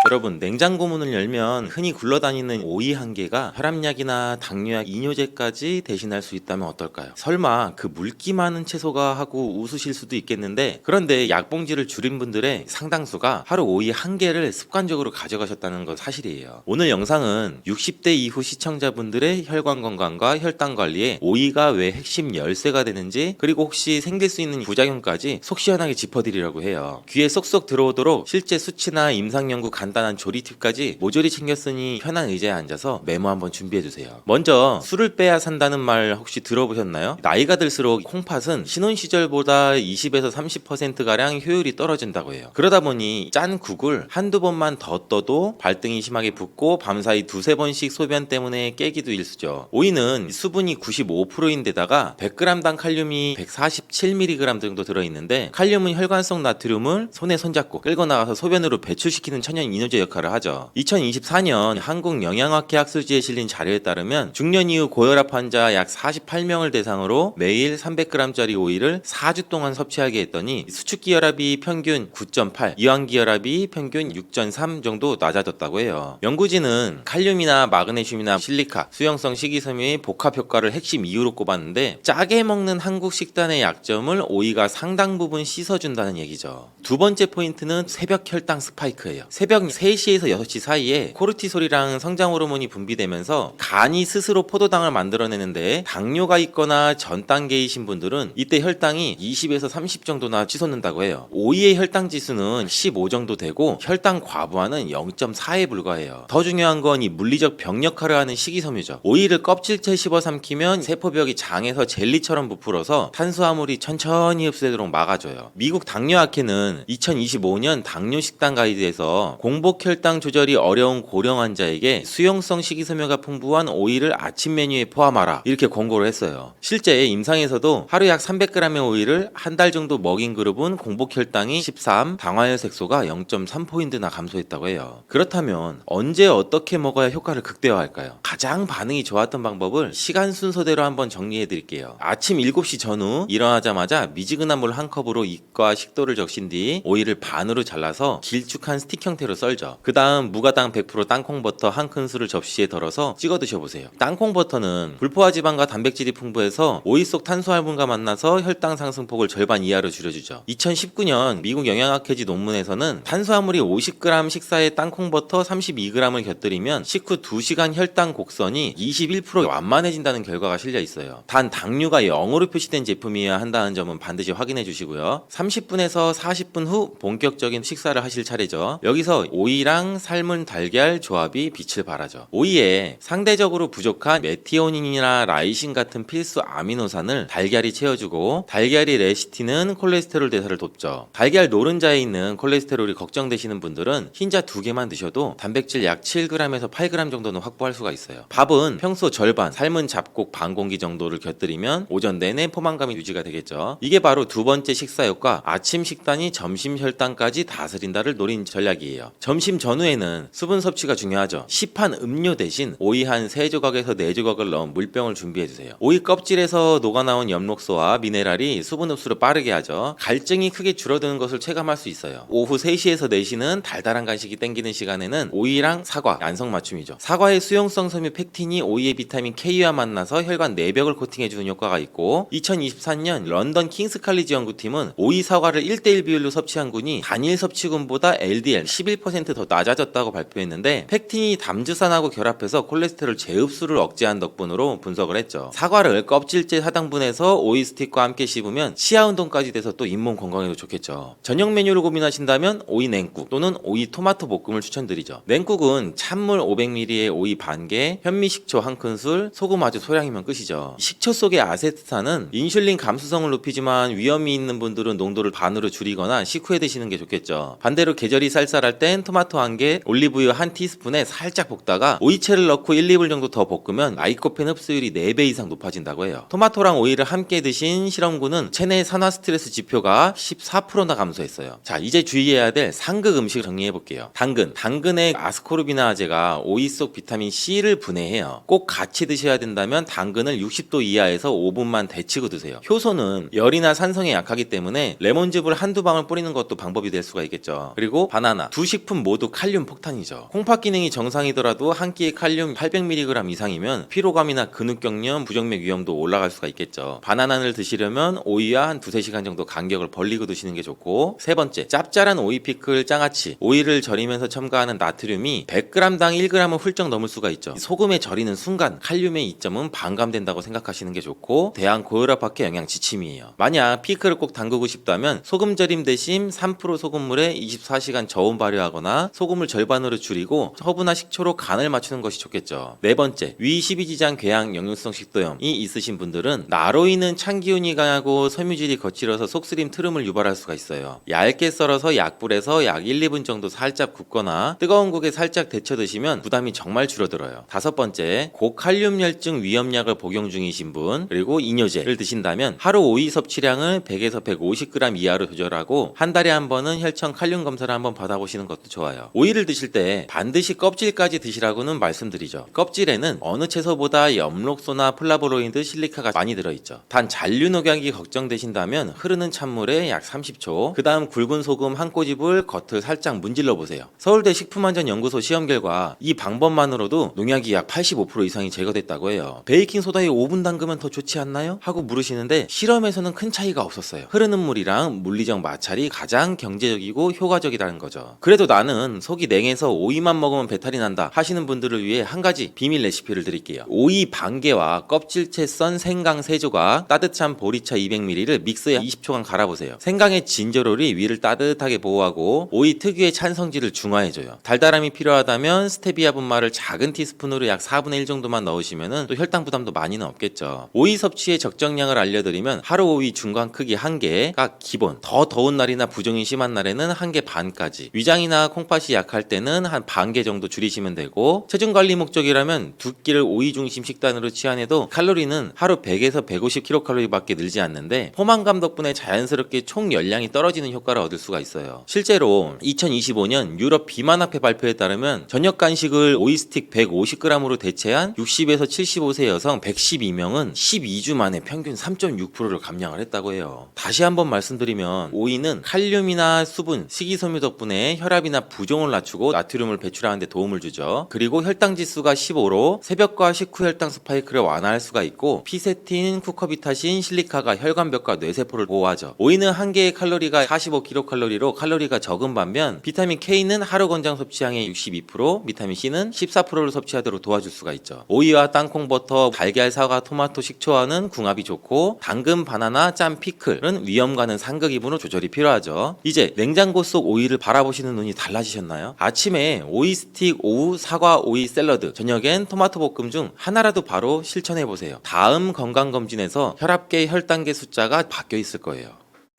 여러분, 냉장고 문을 열면 흔히 굴러다니는 오이 한 개가 혈압약이나 당뇨약, 이뇨제까지 대신할 수 있다면 어떨까요? 설마 그 물기 많은 채소가 하고 웃으실 수도 있겠는데, 그런데 약봉지를 줄인 분들의 상당수가 하루 오이 한 개를 습관적으로 가져가셨다는 건 사실이에요. 오늘 영상은 60대 이후 시청자분들의 혈관 건강과 혈당 관리에 오이가 왜 핵심 열쇠가 되는지, 그리고 혹시 생길 수 있는 부작용까지 속 시원하게 짚어드리려고 해요. 귀에 쏙쏙 들어오도록 실제 수치나 임상 연구 간단한 조리 팁까지 모조리 챙겼으니 편한 의자에 앉아서 메모 한번 준비해주세요. 먼저 술을 빼야 산다는 말 혹시 들어보셨나요? 나이가 들수록 콩팥은 신혼 시절보다 20에서 30%가량 효율이 떨어진다고 해요. 그러다 보니 짠 국을 한두 번만 더 떠도 발등이 심하게 붓고 밤사이 두세 번씩 소변 때문에 깨기도 일쑤죠. 오이는 수분이 95%인데다가 100g당 칼륨이 147mg 정도 들어있는데, 칼륨은 혈관성 나트륨을 손에 손잡고 끌고 나가서 소변으로 배출시키는 천연 이뇨제 역할을 하죠. 2024년 한국영양학회 학술지에 실린 자료에 따르면 중년 이후 고혈압 환자 약 48명을 대상으로 매일 300g짜리 오이를 4주 동안 섭취하게 했더니 수축기 혈압이 평균 9.8, 이완기 혈압이 평균 6.3 정도 낮아졌다고 해요. 연구진은 칼륨이나 마그네슘이나 실리카, 수용성 식이섬유의 복합 효과를 핵심 이유로 꼽았는데, 짜게 먹는 한국 식단의 약점을 오이가 상당 부분 씻어준다는 얘기죠. 두 번째 포인트는 새벽 혈당 스파이크예요. 새벽 3시에서 6시 사이에 코르티솔이랑 성장 호르몬이 분비되면서 간이 스스로 포도당을 만들어내는데, 당뇨가 있거나 전 단계이신 분들은 이때 혈당이 20에서 30 정도나 치솟는다고 해요. 오이의 혈당 지수는 15 정도 되고 혈당 과부하는 0.4에 불과해요. 더 중요한 건 이 물리적 병 역할을 하는 식이섬유죠. 오이를 껍질째 씹어 삼키면 세포벽이 장에서 젤리처럼 부풀어서 탄수화물이 천천히 흡수되도록 막아줘요. 미국 당뇨학회는 2025년 당뇨 식단 가이드에서 공복 혈당 조절이 어려운 고령 환자에게 수용성 식이섬유가 풍부한 오이를 아침 메뉴에 포함하라, 이렇게 권고를 했어요. 실제 임상에서도 하루 약 300g의 오이를 한 달 정도 먹인 그룹은 공복 혈당이 13, 당화혈 색소가 0.3포인트나 감소했다고 해요. 그렇다면 언제 어떻게 먹어야 효과를 극대화할까요? 가장 반응이 좋았던 방법을 시간 순서대로 한번 정리해 드릴게요. 아침 7시 전후 일어나자마자 미지근한 물 한 컵으로 입과 식도를 적신 뒤 오이를 반으로 잘라서 길쭉한 스틱 형태로 썰죠. 그 다음 무가당 100% 땅콩버터 한 큰술을 접시에 덜어서 찍어 드셔보세요. 땅콩버터는 불포화 지방과 단백질이 풍부해서 오이 속 탄수화물과 만나서 혈당 상승폭을 절반 이하로 줄여주죠. 2019년 미국 영양학회지 논문에서는 탄수화물이 50g 식사에 땅콩버터 32g을 곁들이면 식후 2시간 혈당 곡선이 21% 완만해진다는 결과가 실려 있어요. 단 당류가 0으로 표시된 제품이어야 한다는 점은 반드시 확인해 주시고요. 30분에서 40분 후 본격적인 식사를 하실 차례죠. 여기서 오이랑 삶은 달걀 조합이 빛을 발하죠. 오이에 상대적으로 부족한 메티오닌이나 라이신 같은 필수 아미노산을 달걀이 채워주고, 달걀이 레시틴은 콜레스테롤 대사를 돕죠. 달걀 노른자에 있는 콜레스테롤이 걱정되시는 분들은 흰자 2개만 드셔도 단백질 약 7g에서 8g 정도는 확보할 수가 있어요. 밥은 평소 절반, 삶은 잡곡 반 공기 정도를 곁들이면 오전 내내 포만감이 유지가 되겠죠. 이게 바로 두 번째 식사효과, 아침 식단이 점심 혈당까지 다스린다를 노린 전략이에요. 점심 전후에는 수분 섭취가 중요하죠. 시판 음료 대신 오이 한 3조각에서 4조각을 넣은 물병을 준비해주세요. 오이 껍질에서 녹아나온 엽록소와 미네랄이 수분 흡수를 빠르게 하죠. 갈증이 크게 줄어드는 것을 체감할 수 있어요. 오후 3시에서 4시는 달달한 간식이 땡기는 시간에는 오이랑 사과, 안성맞춤이죠. 사과의 수용성 섬유 팩틴이 오이의 비타민 K와 만나서 혈관 내벽을 코팅해주는 효과가 있고, 2024년 런던 킹스 칼리지 연구팀은 오이 사과를 1:1 비율로 섭취한 군이 단일 섭취군보다 LDL 11% 더 낮아졌다고 발표했는데, 팩틴이 담즙산하고 결합해서 콜레스테롤 재흡수를 억제한 덕분으로 분석을 했죠. 사과를 껍질째 하당분해서 오이 스틱과 함께 씹으면 치아 운동까지 돼서 또 잇몸 건강에도 좋겠죠. 저녁 메뉴를 고민하신다면 오이 냉국 또는 오이 토마토 볶음을 추천드리죠. 냉국은 찬물 500ml에 오이 반개, 현미식초 한 큰술, 소금 아주 소량이면 끝이죠. 식초 속의 아세트산은 인슐린 감수성을 높이지만 위험이 있는 분들은 농도를 반으로 줄이거나 식후에 드시는 게 좋겠죠. 반대로 계절이 쌀쌀할 땐 토마토 한 개, 올리브유 한 티스푼에 살짝 볶다가 오이채를 넣고 1, 2분 정도 더 볶으면 라이코펜 흡수율이 4배 이상 높아진다고 해요. 토마토랑 오이를 함께 드신 실험군은 체내 산화 스트레스 지표가 14%나 감소했어요. 자, 이제 주의해야 될 상극 음식을 정리해 볼게요. 당근의 아스코르비나아제가 오이 속 비타민 C를 분해해요. 꼭 같이 드셔야 된다면 당근을 60도 이하에서 5분만 데치고 드세요. 효소는 열이나 산성에 약하기 때문에 레몬즙을 한두 방울 뿌리는 것도 방법이 될 수가 있겠죠. 그리고 바나나, 두 식품 식품 모두 칼륨 폭탄이죠. 콩팥 기능이 정상이더라도 한 끼에 칼륨 800mg 이상이면 피로감이나 근육경련, 부정맥 위험도 올라갈 수가 있겠죠. 바나나를 드시려면 오이와 한 2-3시간 정도 간격을 벌리고 드시는 게 좋고, 세 번째, 짭짤한 오이 피클 장아찌. 오이를 절이면서 첨가하는 나트륨이 100g당 1g을 훌쩍 넘을 수가 있죠. 소금에 절이는 순간 칼륨의 이점은 반감된다고 생각하시는 게 좋고, 대한 고혈압학회 영양 지침이에요. 만약 피클을 꼭 담그고 싶다면 소금 절임 대신 3% 소금물에 24시간 저온 발효하거나 소금을 절반으로 줄이고 허브나 식초로 간을 맞추는 것이 좋겠죠. 네 번째, 위 12지장 궤양 역류성 식도염이 있으신 분들은 나로이는 찬기운이 강하고 섬유질이 거칠어서 속쓰림 트름을 유발할 수가 있어요. 얇게 썰어서 약불에서 약 1-2분 정도 살짝 굽거나 뜨거운 국에 살짝 데쳐 드시면 부담이 정말 줄어들어요. 다섯 번째, 고칼륨혈증 위험약을 복용 중이신 분, 그리고 이뇨제를 드신다면 하루 오이 섭취량을 100에서 150g 이하로 조절하고 한 달에 한 번은 혈청 칼륨 검사를 한번 받아보시는 것도 좋아요. 오이를 드실 때 반드시 껍질까지 드시라고는 말씀드리죠. 껍질에는 어느 채소보다 엽록소나 플라보노이드, 실리카가 많이 들어있죠. 단 잔류 녹약이 걱정되신다면 흐르는 찬물에 약 30초, 그 다음 굵은 소금 한 꼬집을 겉을 살짝 문질러 보세요. 서울대 식품안전연구소 시험 결과 이 방법만으로도 농약이 약 85% 이상이 제거됐다고 해요. 베이킹소다에 5분 담그면 더 좋지 않나요? 하고 물으시는데 실험에서는 큰 차이가 없었어요. 흐르는 물이랑 물리적 마찰이 가장 경제적이고 효과적이라는 거죠. 그래도 나는 속이 냉해서 오이만 먹으면 배탈이 난다 하시는 분들을 위해 한 가지 비밀 레시피를 드릴게요. 오이 반개와 껍질째 썬 생강 3조각, 따뜻한 보리차 200ml를 믹서에 20초간 갈아보세요. 생강의 진저롤이 위를 따뜻하게 보호하고 오이 특유의 찬 성질을 중화해줘요. 달달함이 필요하다면 스테비아 분말을 작은 티스푼으로 약 4분의 1 정도만 넣으시면 또 혈당 부담도 많이는 없겠죠. 오이 섭취의 적정량을 알려드리면 하루 오이 중간 크기 1개가 기본, 더 더운 날이나 부종이 심한 날에는 1개 반까지, 위장이나 콩팥이 약할 때는 한 반 개 정도 줄이시면 되고, 체중 관리 목적이라면 2끼를 오이 중심 식단으로 취한해도 칼로리는 하루 100에서 150kcal 밖에 늘지 않는데 포만감 덕분에 자연스럽게 총 열량이 떨어지는 효과를 얻을 수가 있어요. 실제로 2025년 유럽 비만학회 발표에 따르면 저녁 간식을 오이 스틱 150g으로 대체한 60에서 75세 여성 112명은 12주 만에 평균 3.6%를 감량을 했다고 해요. 다시 한번 말씀드리면 오이는 칼륨이나 수분, 식이섬유 덕분에 혈압이나 부종을 낮추고 나트륨을 배출하는 데 도움을 주죠. 그리고 혈당 지수가 15로 새벽과 식후 혈당 스파이크를 완화할 수가 있고, 피세틴, 쿠커비타신, 실리카가 혈관벽과 뇌세포를 보호하죠. 오이는 한 개의 칼로리가 45kcal로 칼로리가 적은 반면 비타민 K는 하루 권장 섭취량의 62%, 비타민 C는 14%를 섭취하도록 도와줄 수가 있죠. 오이와 땅콩 버터, 달걀, 사과, 토마토, 식초와는 궁합이 좋고, 당근, 바나나, 짠 피클은 위험과는 상극이므로 조절이 필요하죠. 이제 냉장고 속 오이를 바라보시는 눈이 달라지셨나요? 아침에 오이 스틱, 오후 사과 오이 샐러드, 저녁엔 토마토 볶음 중 하나라도 바로 실천해보세요. 다음 건강검진에서 혈압계, 혈당계 숫자가 바뀌어 있을 거예요.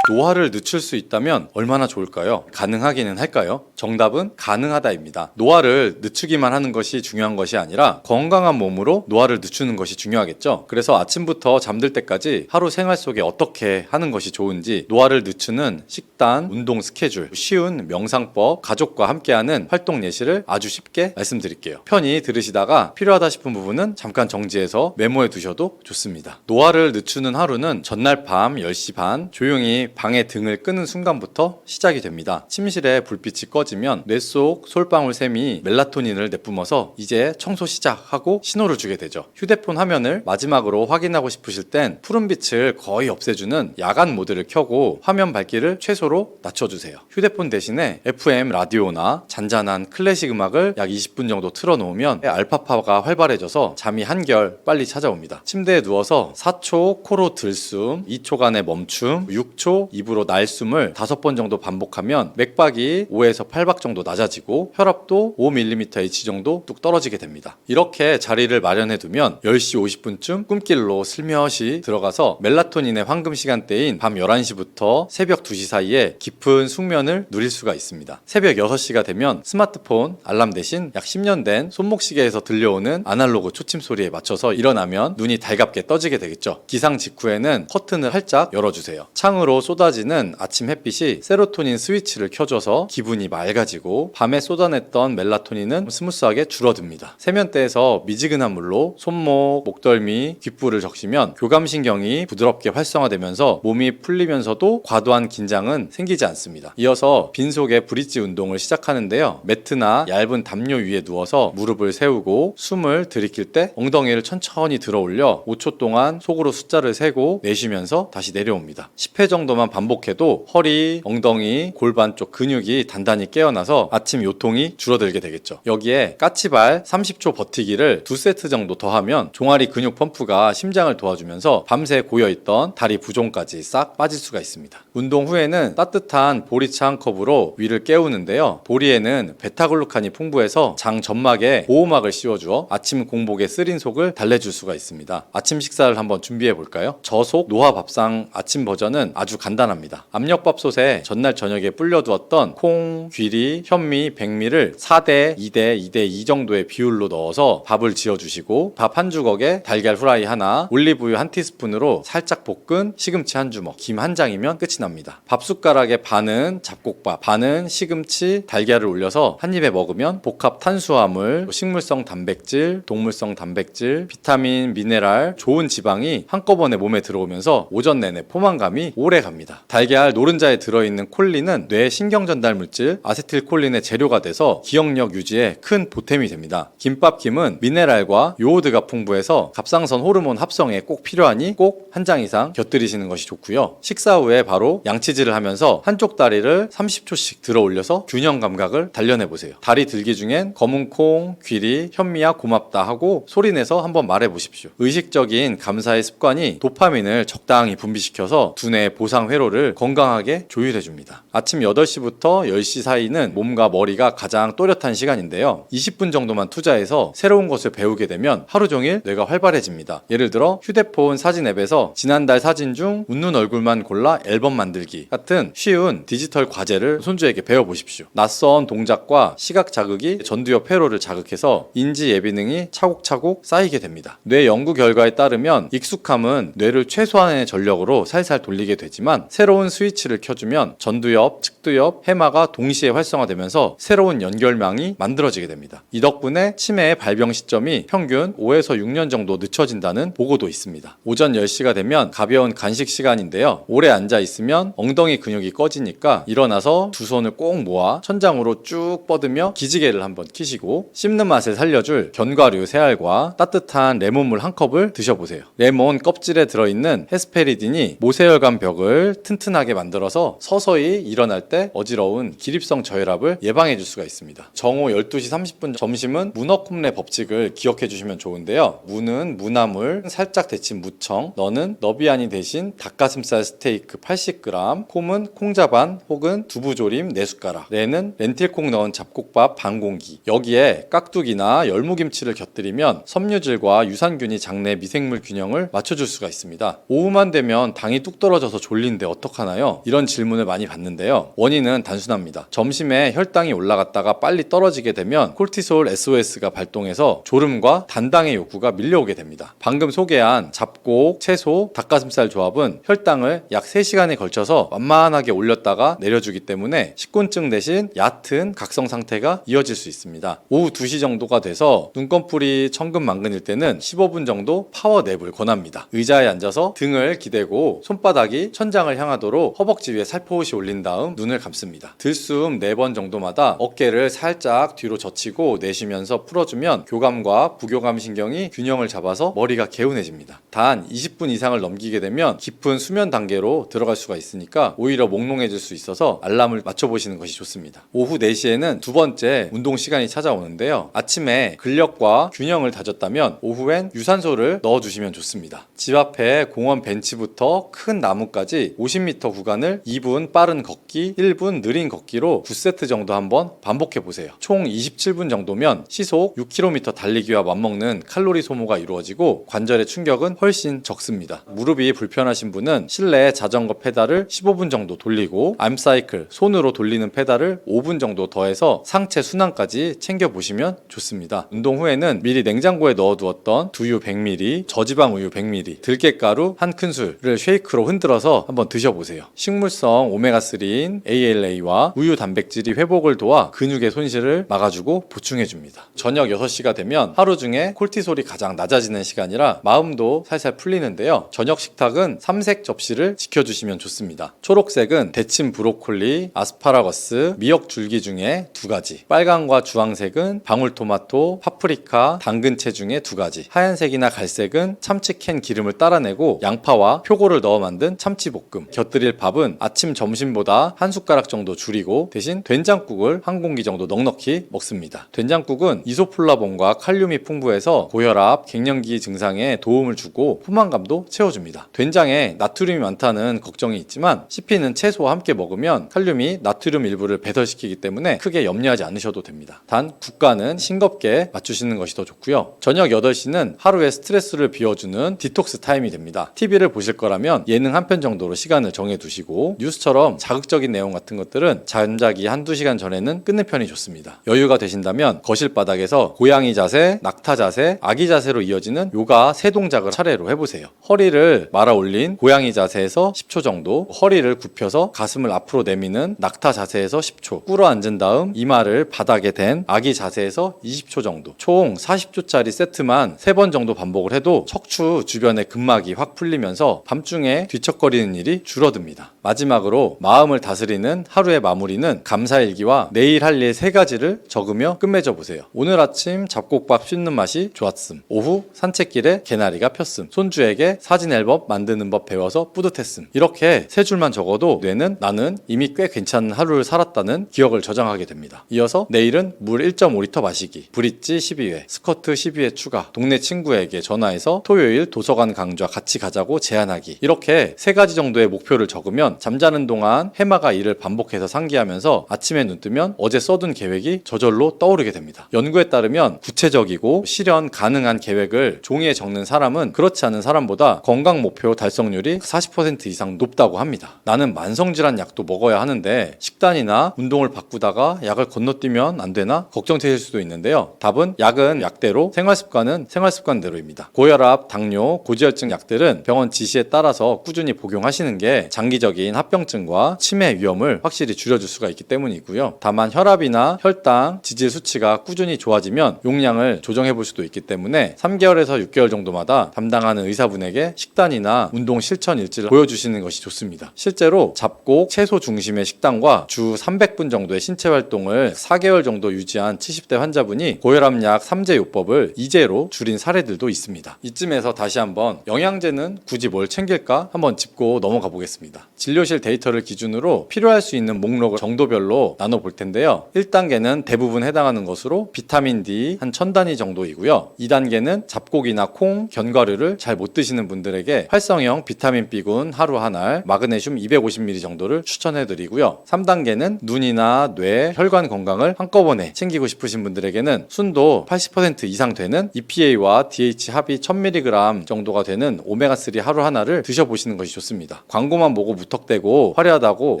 노화를 늦출 수 있다면 얼마나 좋을까요? 가능하기는 할까요? 정답은 가능하다입니다. 노화를 늦추기만 하는 것이 중요한 것이 아니라 건강한 몸으로 노화를 늦추는 것이 중요하겠죠. 그래서 아침부터 잠들 때까지 하루 생활 속에 어떻게 하는 것이 좋은지, 노화를 늦추는 식단, 운동 스케줄, 쉬운 명상법, 가족과 함께하는 활동 예시를 아주 쉽게 말씀드릴게요. 편히 들으시다가 필요하다 싶은 부분은 잠깐 정지해서 메모해 두셔도 좋습니다. 노화를 늦추는 하루는 전날 밤 10시 반 조용히 방의 등을 끄는 순간부터 시작이 됩니다. 침실에 불빛이 꺼지면 뇌 속 솔방울 샘이 멜라토닌을 내뿜어서 이제 청소 시작하고 신호를 주게 되죠. 휴대폰 화면을 마지막으로 확인하고 싶으실 땐 푸른빛을 거의 없애주는 야간 모드를 켜고 화면 밝기를 최소로 낮춰주세요. 휴대폰 대신에 FM 라디오나 잔잔한 클래식 음악을 약 20분 정도 틀어놓으면 알파파가 활발해져서 잠이 한결 빨리 찾아옵니다. 침대에 누워서 4초 코로 들숨, 2초간의 멈춤, 6초 입으로 날숨을 5번 정도 반복하면 맥박이 5에서 8박 정도 낮아지고 혈압도 5mmH 정도 뚝 떨어지게 됩니다. 이렇게 자리를 마련해 두면 10시 50분쯤 꿈길로 슬며시 들어가서 멜라토닌의 황금 시간대인 밤 11시부터 새벽 2시 사이에 깊은 숙면을 누릴 수가 있습니다. 새벽 6시가 되면 스마트폰 알람 대신 약 10년 된 손목시계에서 들려오는 아날로그 초침 소리에 맞춰서 일어나면 눈이 달갑게 떠지게 되겠죠. 기상 직후에는 커튼을 활짝 열어주세요. 창으로 쏟아 쏟아지는 아침 햇빛이 세로토닌 스위치를 켜줘서 기분이 맑아지고 밤에 쏟아냈던 멜라토닌은 스무스하게 줄어듭니다. 세면대에서 미지근한 물로 손목, 목덜미, 귓불을 적시면 교감신경이 부드럽게 활성화되면서 몸이 풀리면서도 과도한 긴장은 생기지 않습니다. 이어서 빈속에 브릿지 운동을 시작하는데요. 매트나 얇은 담요 위에 누워서 무릎을 세우고 숨을 들이킬 때 엉덩이를 천천히 들어 올려 5초 동안 속으로 숫자를 세고 내쉬면서 다시 내려옵니다. 10회 정도만 반복해도 허리, 엉덩이, 골반 쪽 근육이 단단히 깨어나서 아침 요통이 줄어들게 되겠죠. 여기에 까치발 30초 버티기를 2세트 정도 더하면 종아리 근육 펌프가 심장을 도와주면서 밤새 고여있던 다리 부종까지 싹 빠질 수가 있습니다. 운동 후에는 따뜻한 보리차 한 컵으로 위를 깨우는데요. 보리에는 베타글루칸이 풍부해서 장 점막에 보호막을 씌워주어 아침 공복에 쓰린 속을 달래줄 수가 있습니다. 아침 식사를 한번 준비해 볼까요? 저속 노화 밥상 아침 버전은 아주 간단합니다. 압력밥솥에 전날 저녁에 불려두었던 콩, 귀리, 현미, 백미를 4대 2대 2대 2 정도의 비율로 넣어서 밥을 지어주시고 밥 한 주걱에 달걀 후라이 하나, 올리브유 한 티스푼으로 살짝 볶은 시금치 한 주먹, 김 한 장이면 끝이 납니다. 밥숟가락의 반은 잡곡밥, 반은 시금치, 달걀을 올려서 한 입에 먹으면 복합 탄수화물, 식물성 단백질, 동물성 단백질, 비타민, 미네랄, 좋은 지방이 한꺼번에 몸에 들어오면서 오전 내내 포만감이 오래 갑니다. 달걀 노른자에 들어있는 콜린은 뇌 신경전달 물질 아세틸콜린의 재료가 돼서 기억력 유지에 큰 보탬이 됩니다. 김밥김은 미네랄과 요오드가 풍부해서 갑상선 호르몬 합성에 꼭 필요하니 꼭 한 장 이상 곁들이시는 것이 좋고요. 식사 후에 바로 양치질을 하면서 한쪽 다리를 30초씩 들어 올려서 균형 감각을 단련해 보세요. 다리 들기 중엔 검은 콩, 귀리, 현미야 고맙다 하고 소리내서 한번 말해 보십시오. 의식적인 감사의 습관이 도파민을 적당히 분비시켜서 두뇌 보상 회로를 건강하게 조율해 줍니다. 아침 8시부터 10시 사이는 몸과 머리가 가장 또렷한 시간인데요. 20분 정도만 투자해서 새로운 것을 배우게 되면 하루 종일 뇌가 활발해집니다. 예를 들어 휴대폰 사진 앱에서 지난달 사진 중 웃는 얼굴만 골라 앨범 만들기 같은 쉬운 디지털 과제를 손주에게 배워보십시오. 낯선 동작과 시각 자극이 전두엽 회로를 자극해서 인지 예비능이 차곡차곡 쌓이게 됩니다. 뇌 연구 결과에 따르면 익숙함은 뇌를 최소한의 전력으로 살살 돌리게 되지만 새로운 스위치를 켜주면 전두엽, 측두엽, 해마가 동시에 활성화되면서 새로운 연결망이 만들어지게 됩니다. 이 덕분에 치매의 발병 시점이 평균 5에서 6년 정도 늦춰진다는 보고도 있습니다. 오전 10시가 되면 가벼운 간식 시간인데요. 오래 앉아 있으면 엉덩이 근육이 꺼지니까 일어나서 두 손을 꼭 모아 천장으로 쭉 뻗으며 기지개를 한번 키시고 씹는 맛을 살려줄 견과류 3알과 따뜻한 레몬물 한 컵을 드셔보세요. 레몬 껍질에 들어있는 헤스페리딘이 모세혈관 벽을 튼튼하게 만들어서 서서히 일어날 때 어지러운 기립성 저혈압을 예방해 줄 수가 있습니다. 정오 12시 30분 점심은 문어 콤레 법칙을 기억해 주시면 좋은데요. 무는 무나물, 살짝 데친 무청, 너는 너비아니 대신 닭가슴살 스테이크 80g, 콤은 콩자반 혹은 두부조림 4숟가락, 레는 렌틸콩 넣은 잡곡밥 반 공기. 여기에 깍두기나 열무김치를 곁들이면 섬유질과 유산균이 장내 미생물 균형을 맞춰줄 수가 있습니다. 오후만 되면 당이 뚝 떨어져서 졸린데 어떡하나요? 이런 질문을 많이 받는데요. 원인은 단순합니다. 점심에 혈당이 올라갔다가 빨리 떨어지게 되면 콜티솔 SOS가 발동해서 졸음과 단당의 욕구가 밀려오게 됩니다. 방금 소개한 잡곡, 채소, 닭가슴살 조합은 혈당을 약 3시간에 걸쳐서 완만하게 올렸다가 내려주기 때문에 식곤증 대신 얕은 각성 상태가 이어질 수 있습니다. 오후 2시 정도가 돼서 눈꺼풀이 천근만근일 때는 15분 정도 파워냅을 권합니다. 의자에 앉아서 등을 기대고 손바닥이 천장을 향하도록 허벅지 위에 살포시 올린 다음 눈을 감습니다. 들숨 4번 정도마다 어깨를 살짝 뒤로 젖히고 내쉬면서 풀어주면 교감과 부교감 신경이 균형을 잡아서 머리가 개운해집니다. 단 20분 이상을 넘기게 되면 깊은 수면 단계로 들어갈 수가 있으니까 오히려 몽롱해질 수 있어서 알람을 맞춰보시는 것이 좋습니다. 오후 4시에는 두 번째 운동 시간이 찾아오는데요. 아침에 근력과 균형을 다졌다면 오후엔 유산소를 넣어주시면 좋습니다. 집 앞에 공원 벤치부터 큰 나무까지 50m 구간을 2분 빠른 걷기, 1분 느린 걷기로 9세트 정도 한번 반복해보세요. 총 27분 정도면 시속 6km 달리기와 맞먹는 칼로리 소모가 이루어지고 관절의 충격은 훨씬 적습니다. 무릎이 불편하신 분은 실내 자전거 페달을 15분 정도 돌리고 암사이클, 손으로 돌리는 페달을 5분 정도 더해서 상체 순환까지 챙겨보시면 좋습니다. 운동 후에는 미리 냉장고에 넣어두었던 두유 100ml, 저지방 우유 100ml, 들깨가루 1큰술을 쉐이크로 흔들어서 한번 한번 드셔보세요. 식물성 오메가3인 ALA와 우유 단백질이 회복을 도와 근육의 손실을 막아주고 보충해줍니다. 저녁 6시가 되면 하루 중에 콜티솔이 가장 낮아지는 시간이라 마음도 살살 풀리는데요. 저녁 식탁은 삼색 접시를 지켜주시면 좋습니다. 초록색은 데친 브로콜리, 아스파라거스, 미역 줄기 중에 2가지, 빨강과 주황색은 방울토마토, 파프리카, 당근채 중에 2가지, 하얀색이나 갈색은 참치 캔 기름을 따라내고 양파와 표고를 넣어 만든 참치볶음, 곁들일 밥은 아침 점심보다 한 숟가락 정도 줄이고 대신 된장국을 한 공기 정도 넉넉히 먹습니다. 된장국은 이소플라본과 칼륨이 풍부해서 고혈압, 갱년기 증상에 도움을 주고 포만감도 채워줍니다. 된장에 나트륨이 많다는 걱정이 있지만 씹히는 채소와 함께 먹으면 칼륨이 나트륨 일부를 배설시키기 때문에 크게 염려하지 않으셔도 됩니다. 단 국간은 싱겁게 맞추시는 것이 더 좋고요. 저녁 8시는 하루의 스트레스를 비워주는 디톡스 타임이 됩니다. TV를 보실 거라면 예능 한 편 정도로 시간을 정해두시고 뉴스처럼 자극적인 내용 같은 것들은 잠자기 한두 시간 전에는 끊는 편이 좋습니다. 여유가 되신다면 거실 바닥에서 고양이 자세, 낙타 자세, 아기 자세로 이어지는 요가 3동작을 차례로 해보세요. 허리를 말아 올린 고양이 자세에서 10초 정도, 허리를 굽혀서 가슴을 앞으로 내미는 낙타 자세에서 10초, 꿇어 앉은 다음 이마를 바닥에 댄 아기 자세에서 20초 정도, 총 40초짜리 세트만 3번 정도 반복을 해도 척추 주변의 근막이 확 풀리면서 밤중에 뒤척거리는 일이 줄어듭니다. 마지막으로 마음을 다스리는 하루의 마무리는 감사일기와 내일 할 일 3가지를 적으며 끝맺어 보세요. 오늘 아침 잡곡밥 씹는 맛이 좋았음. 오후 산책길에 개나리가 폈음. 손주에게 사진 앨범 만드는 법 배워서 뿌듯했음. 이렇게 3줄만 적어도 뇌는 나는 이미 꽤 괜찮은 하루를 살았다는 기억을 저장하게 됩니다. 이어서 내일은 물 1.5리터 마시기, 브릿지 12회, 스쿼트 12회 추가, 동네 친구에게 전화해서 토요일 도서관 강좌 같이 가자고 제안하기, 이렇게 3가지 정도의 목표를 적으면 잠자는 동안 해마가 이를 반복해서 상기하면서 아침에 눈 뜨면 어제 써둔 계획이 저절로 떠오르게 됩니다. 연구에 따르면 구체적이고 실현 가능한 계획을 종이에 적는 사람은 그렇지 않은 사람보다 건강 목표 달성률이 40% 이상 높다고 합니다. 나는 만성질환 약도 먹어야 하는데 식단이나 운동을 바꾸다가 약을 건너뛰면 안 되나 걱정되실 수도 있는데요. 답은 약은 약대로, 생활습관은 생활습관대로입니다. 고혈압, 당뇨, 고지혈증 약들은 병원 지시에 따라서 꾸준히 복용하시는 게 장기적인 합병증과 치매 위험을 확실히 줄여줄 수가 있기 때문이고요. 다만 혈압이나 혈당, 지질 수치가 꾸준히 좋아지면 용량을 조정해 볼 수도 있기 때문에 3개월에서 6개월 정도마다 담당하는 의사분에게 식단이나 운동 실천 일지를 보여주시는 것이 좋습니다. 실제로 잡곡, 채소 중심의 식단과 주 300분 정도의 신체 활동을 4개월 정도 유지한 70대 환자분이 고혈압약 3제 요법을 2제로 줄인 사례들도 있습니다. 이쯤에서 다시 한번 영양제는 굳이 뭘 챙길까 한번 짚고 넘어가 보겠습니다. 진료실 데이터를 기준으로 필요할 수 있는 목록을 정도별로 나눠볼 텐데요. 1단계는 대부분 해당하는 것으로 비타민 D 한 1000단위 정도이고요. 2단계는 잡곡이나 콩, 견과류를 잘 못 드시는 분들에게 활성형 비타민 B군 하루 한 알, 마그네슘 250ml 정도를 추천해드리고요. 3단계는 눈이나 뇌, 혈관 건강을 한꺼번에 챙기고 싶으신 분들에게는 순도 80% 이상 되는 EPA와 DH 합이 1000mg 정도가 되는 오메가3 하루 하나를 드셔보시는 것이 좋습니다. 광고만 보고 무턱대고 화려하다고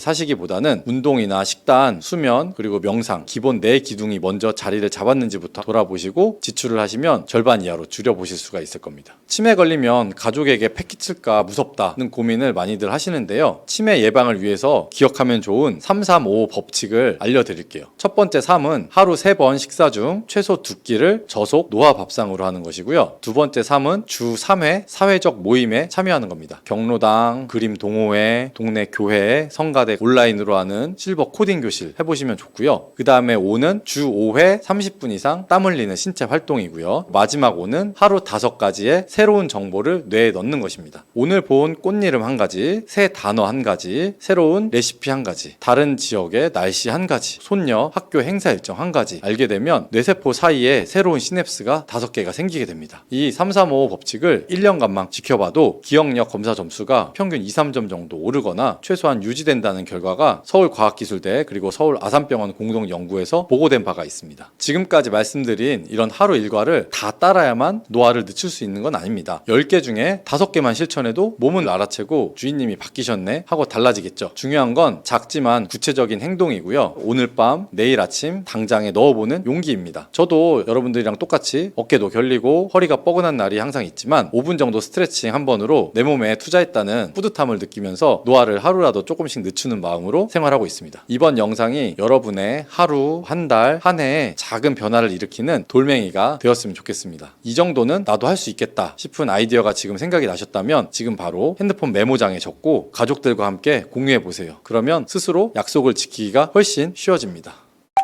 사시기보다는 운동이나 식단, 수면, 그리고 명상, 기본 내 기둥이 먼저 자리를 잡았는지부터 돌아보시고 지출을 하시면 절반 이하로 줄여보실 수가 있을 겁니다. 치매 걸리면 가족에게 패키칠까 무섭다는 고민을 많이들 하시는데요. 치매 예방을 위해서 기억하면 좋은 3-3-5 법칙을 알려드릴게요. 첫 번째 3은 하루 3번 식사 중 최소 2끼를 저속 노화 밥상으로 하는 것이고요. 두 번째 3은 주 3회 사회적 모임에 참여하는 겁니다. 경로당, 그림 동호회, 동네 교회, 성가대 온라인으로 하는 실버 코딩 교실 해보시면 좋고요. 그 다음에 5는 주 5회 30분 이상 땀 흘리는 신체 활동이고요. 마지막 5는 하루 5가지의 새로운 정보를 뇌에 넣는 것입니다. 오늘 본 꽃이름 한 가지, 새 단어 한 가지, 새로운 레시피 한 가지, 다른 지역의 날씨 한 가지, 손녀 학교 행사 일정 한 가지 알게 되면 뇌세포 사이에 새로운 시냅스가 5개가 생기게 됩니다. 이 3-3-5 법칙을 1년간만 지켜봐도 기억력 검사 점수가 평균 2-3점 정도 오르거나 최소한 유지된다는 결과가 서울과학기술대 그리고 서울 아산병원 공동연구에서 보고된 바가 있습니다. 지금까지 말씀드린 이런 하루 일과를 다 따라야만 노화를 늦출 수 있는 건 아닙니다. 10개 중에 5개만 실천해도 몸은 알아채고 주인님이 바뀌셨네 하고 달라지겠죠. 중요한 건 작지만 구체적인 행동이고요. 오늘 밤, 내일 아침 당장에 넣어보는 용기입니다. 저도 여러분들이랑 똑같이 어깨도 결리고 허리가 뻐근한 날이 항상 있지만 5분 정도 스트레칭 한 번으로 내 몸에 투자했다는 뿌듯함을 느끼면서 노화를 노화를 하루라도 조금씩 늦추는 마음으로 생활하고 있습니다. 이번 영상이 여러분의 하루, 한 달, 한 해에 작은 변화를 일으키는 돌멩이가 되었으면 좋겠습니다. 이 정도는 나도 할 수 있겠다 싶은 아이디어가 지금 생각이 나셨다면 지금 바로 핸드폰 메모장에 적고 가족들과 함께 공유해 보세요. 그러면 스스로 약속을 지키기가 훨씬 쉬워집니다.